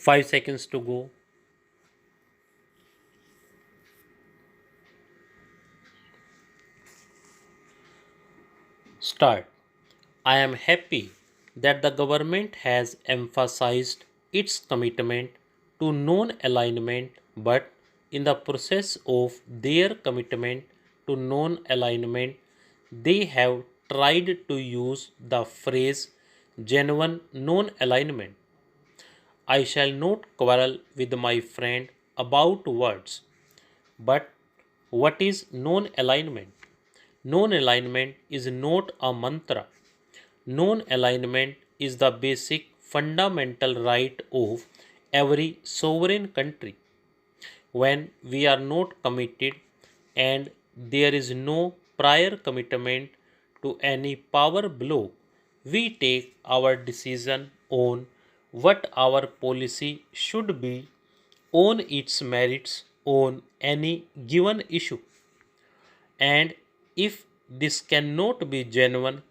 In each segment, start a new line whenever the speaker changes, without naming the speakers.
5 seconds to go. Start. I am happy that the government has emphasized its commitment to non alignment, but in the process of their commitment to non alignment, they have tried to use the phrase genuine non alignment. I shall not quarrel with my friend about words, but what is non alignment? Non alignment is not a mantra. Non alignment is the basic fundamental right of every sovereign country. When we are not committed and there is no prior commitment to any power block, we take our decision on what our policy should be on its merits on any given issue. And if this cannot be genuine,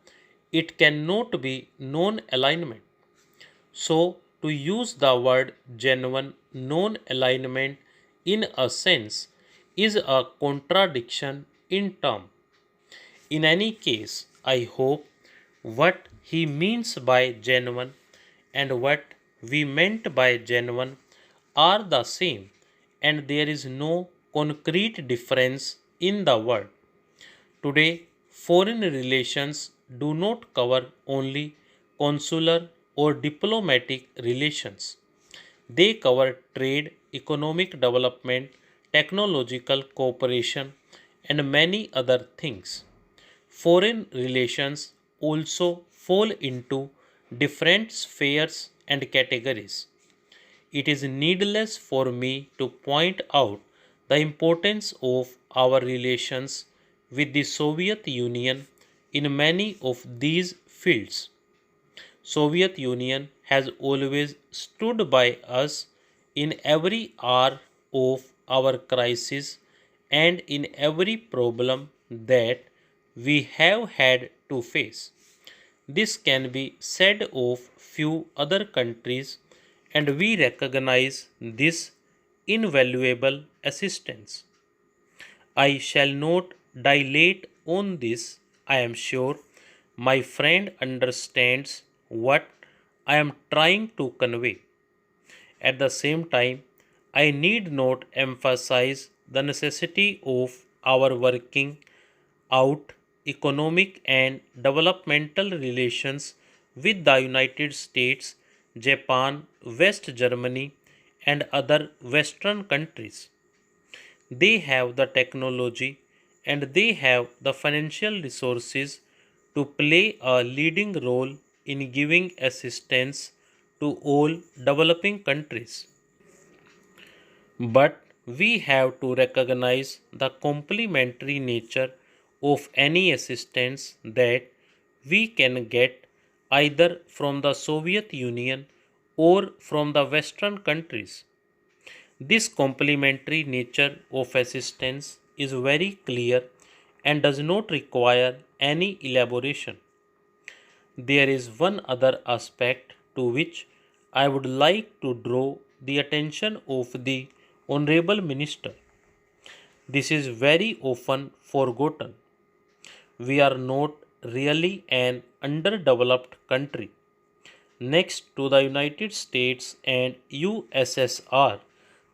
it cannot be non alignment. So, to use the word genuine non alignment in a sense is a contradiction in term. In any case, I hope what he means by genuine and what we meant by genuine are the same, and there is no concrete difference in the word. Today, foreign relations do not cover only consular or diplomatic relations. They cover trade, economic development, technological cooperation, and many other things. Foreign relations also fall into different spheres and categories. It is needless for me to point out the importance of our relations with the Soviet Union in many of these fields. Soviet Union has always stood by us in every hour of our crisis and in every problem that we have had to face. This can be said of few other countries, and we recognize this invaluable assistance. I shall not dilate on this. I am sure my friend understands what I am trying to convey. At the same time, I need not emphasize the necessity of our working out economic and developmental relations with the United States, Japan, West Germany, and other Western countries. They have the technology and they have the financial resources to play a leading role in giving assistance to all developing countries. But we have to recognize the complementary nature of any assistance that we can get either from the Soviet Union or from the Western countries. This complementary nature of assistance is very clear and does not require any elaboration. There is one other aspect to which I would like to draw the attention of the Honorable Minister. This is very often forgotten. We are not really an underdeveloped country. Next to the United States and USSR,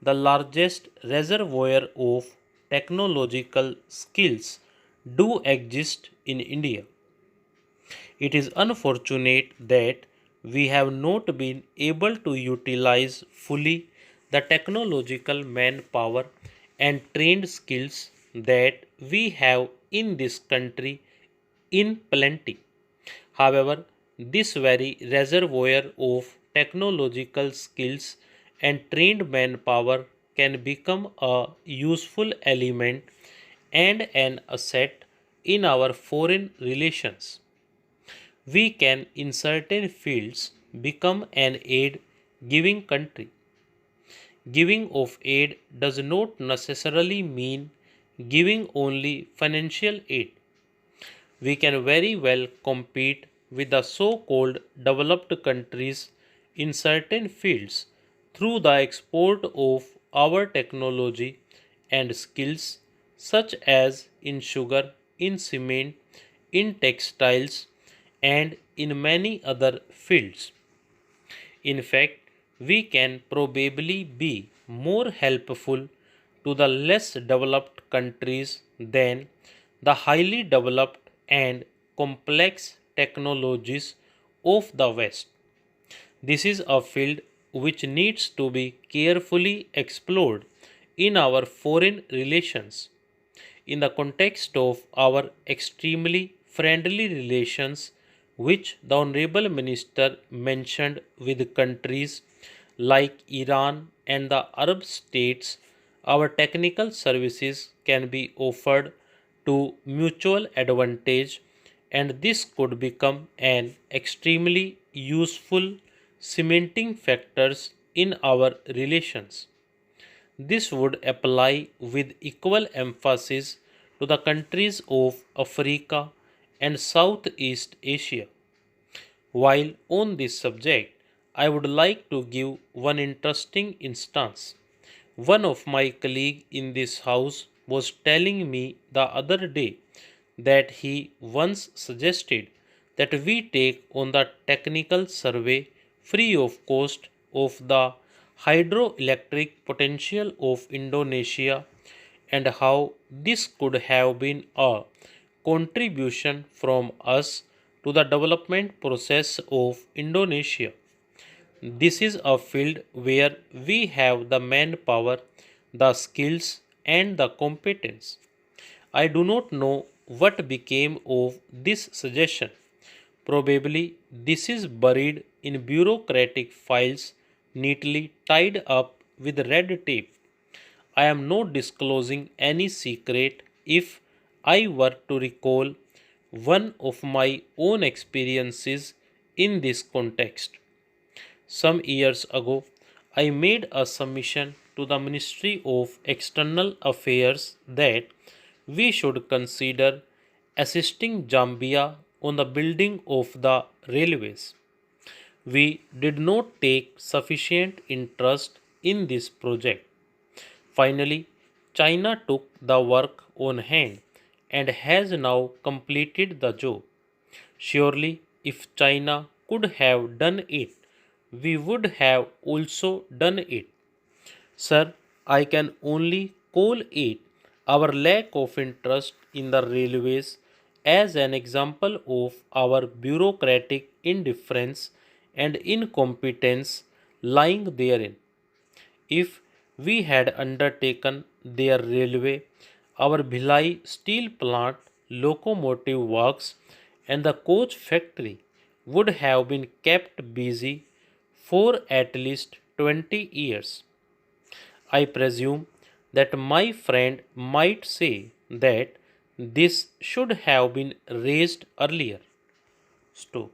the largest reservoir of technological skills do exist in India. It is unfortunate that we have not been able to utilize fully the technological manpower and trained skills that we have in this country in plenty. However, this very reservoir of technological skills and trained manpower can become a useful element and an asset in our foreign relations. We can, in certain fields, become an aid giving country. Giving of aid does not necessarily mean giving only financial aid. We can very well compete with the so called developed countries in certain fields through the export of our technology and skills, such as in sugar, in cement, in textiles, and in many other fields. In fact, we can probably be more helpful to the less developed countries than the highly developed and complex technologies of the West. This is a field which needs to be carefully explored in our foreign relations. In the context of our extremely friendly relations, which the Honorable Minister mentioned with countries like Iran and the Arab states, our technical services can be offered to mutual advantage, and this could become an extremely useful cementing factors in our relations. This would apply with equal emphasis to the countries of Africa and Southeast Asia. While on this subject, I would like to give one interesting instance. One of my colleagues in this house was telling me the other day that he once suggested that we take on the technical survey free of cost of the hydroelectric potential of Indonesia, and how this could have been a contribution from us to the development process of Indonesia. This is a field where we have the manpower, the skills, and the competence. I do not know what became of this suggestion. Probably this is buried in bureaucratic files neatly tied up with red tape. I am not disclosing any secret if I were to recall one of my own experiences in this context. Some years ago, I made a submission to the Ministry of External Affairs that we should consider assisting Zambia on the building of the railways. We did not take sufficient interest in this project. Finally, China took the work on hand and has now completed the job. Surely, if China could have done it, we would have also done it. Sir, I can only call it our lack of interest in the railways as an example of our bureaucratic indifference and incompetence lying therein. If we had undertaken their railway, our Bhilai steel plant, locomotive works, and the coach factory would have been kept busy for at least 20 years. I presume that my friend might say that this should have been raised earlier. Stop.